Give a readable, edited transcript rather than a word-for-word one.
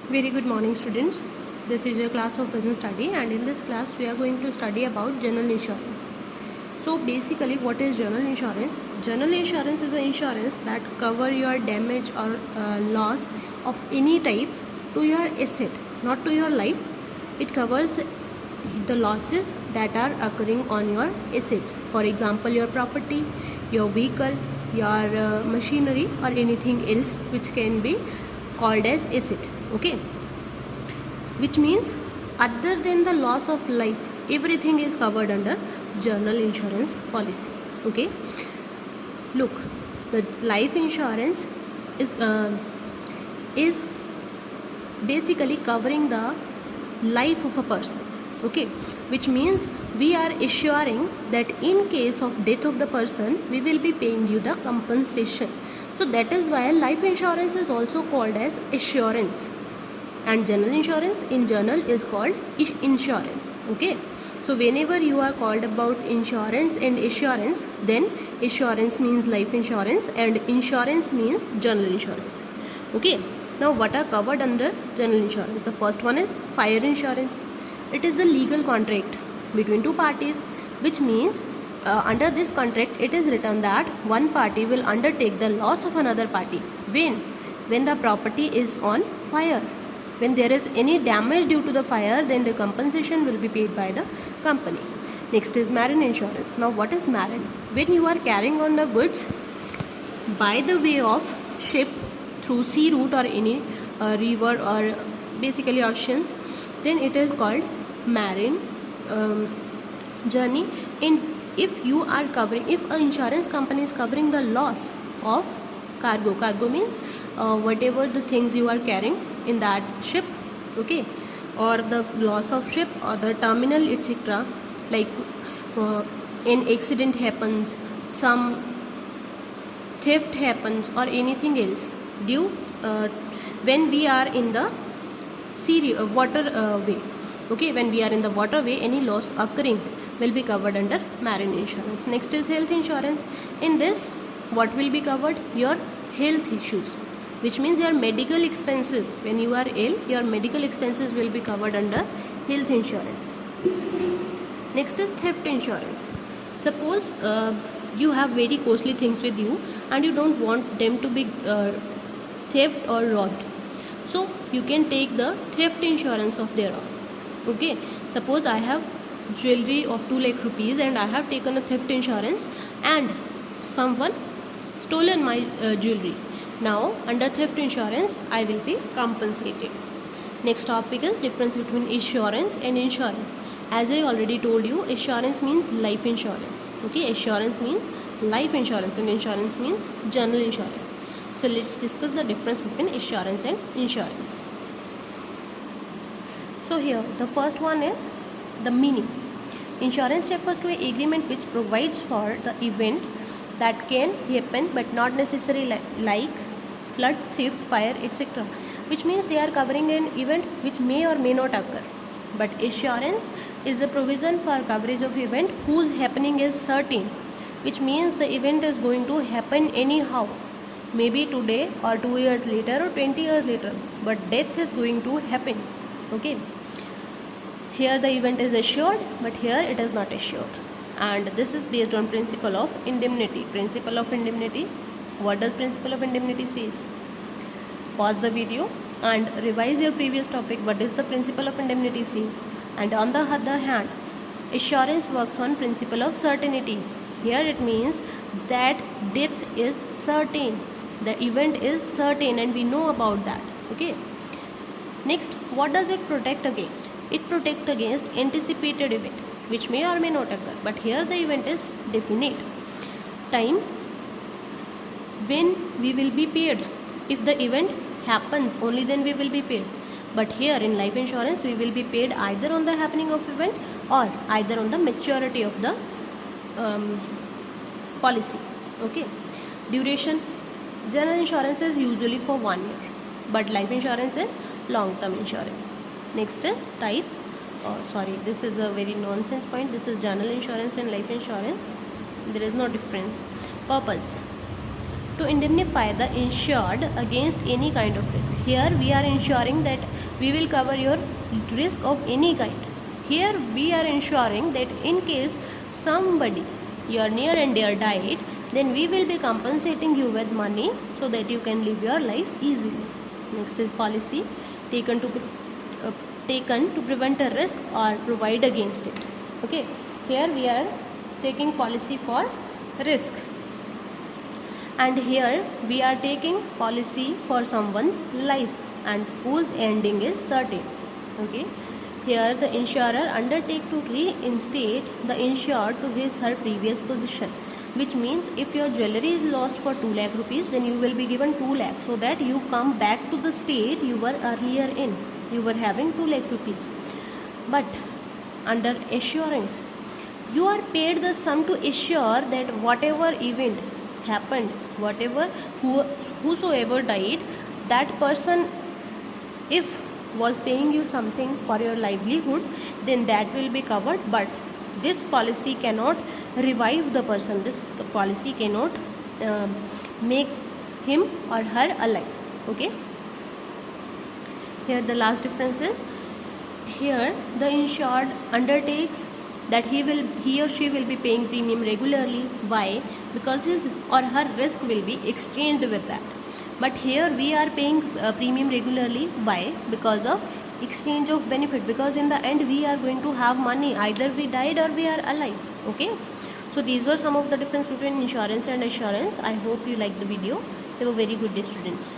Very good morning, students. This is your class of business study, and in this class we are going to study about general insurance. So basically, what is general insurance? General insurance is an insurance that cover your damage or loss of any type to your asset, not to your life. It covers the losses that are occurring on your assets. For example, your property, your vehicle, your machinery, or anything else which can be called as asset. Okay, which means other than the loss of life, everything is covered under general insurance policy. Okay, look, the life insurance is basically covering the life of a person. Okay, which means we are assuring that in case of death of the person, we will be paying you the compensation. So that is why life insurance is also called as assurance, and general insurance in general is called insurance. Okay, so whenever you are called about insurance and assurance, then assurance means life insurance and insurance means general insurance. Okay, now what are covered under general insurance? The first one is fire insurance. It is a legal contract between two parties, which means under this contract it is written that one party will undertake the loss of another party when the property is on fire. When there is any damage due to the fire, then the compensation will be paid by the company. Next is marine insurance. Now what is marine? When you are carrying on the goods by the way of ship through sea route or any river or basically oceans, then it is called marine journey. And if you are covering, if an insurance company is covering the loss of cargo means whatever the things you are carrying in that ship, okay, or the loss of ship or the terminal, etc., like an accident happens, some theft happens or anything else due when we are in the water way. Okay, when we are in the waterway, any loss occurring will be covered under marine insurance. Next is health insurance. In this, what will be covered? Your health issues, which means your medical expenses. When you are ill, your medical expenses will be covered under health insurance. Next is theft insurance. Suppose you have very costly things with you and you don't want them to be theft or robbed, so you can take the theft insurance of their own. Okay, suppose I have jewelry of 2 lakh rupees and I have taken a theft insurance and someone stolen my jewelry. Now under theft insurance I will be compensated. Next topic is difference between assurance and insurance. As I already told you, assurance means life insurance. Okay, assurance means life insurance and insurance means general insurance. So let's discuss the difference between assurance and insurance. So here the first one is the meaning. Insurance refers to an agreement which provides for the event that can happen but not necessarily like flood, theft, fire, etc., which means they are covering an event which may or may not occur. But assurance is a provision for coverage of event whose happening is certain, which means the event is going to happen anyhow, maybe today or 2 years later or 20 years later, but death is going to happen. Okay, here the event is assured, but here it is not assured, and this is based on principle of indemnity. Principle of indemnity, what does principle of indemnity says? Pause the video and revise your previous topic. What is the principle of indemnity says? And on the other hand, assurance works on principle of certainty. Here it means that death is certain, the event is certain, and we know about that. Okay, next, what does it protect against? It protects against anticipated event which may or may not occur, but here the event is definite time when we will be paid. If the event happens, only then we will be paid. But here in life insurance, we will be paid either on the happening of event or either on the maturity of the policy. Okay, duration. General insurance is usually for 1 year, but life insurance is long-term insurance. Next is type. Sorry, this is a very nonsense point. This is general insurance and life insurance. There is no difference. Purpose. to indemnify the insured against any kind of risk. Here we are ensuring that we will cover your risk of any kind. Here we are ensuring that in case somebody, your near and dear, died, then we will be compensating you with money so that you can live your life easily. Next is policy taken to prevent a risk or provide against it. Okay, here we are taking policy for risk, and here we are taking policy for someone's life and whose ending is certain. Okay, here the insurer undertake to reinstate the insured to his her previous position, which means if your jewelry is lost for 2 lakh rupees, then you will be given 2 lakh so that you come back to the state you were earlier in. You were having 2 lakh rupees, but under assurance you are paid the sum to assure that whatever event happened, whosoever died, that person if was paying you something for your livelihood, then that will be covered. But this policy cannot revive the person. This policy cannot make him or her alive. Okay, here the last difference is, here the insured undertakes that he or she will be paying premium regularly. Why? Because his or her risk will be exchanged with that. But here we are paying premium regularly. Why? Because of exchange of benefit, because in the end we are going to have money, either we died or we are alive. Okay, so these were some of the difference between insurance and assurance. I hope you like the video. Have a very good day, students.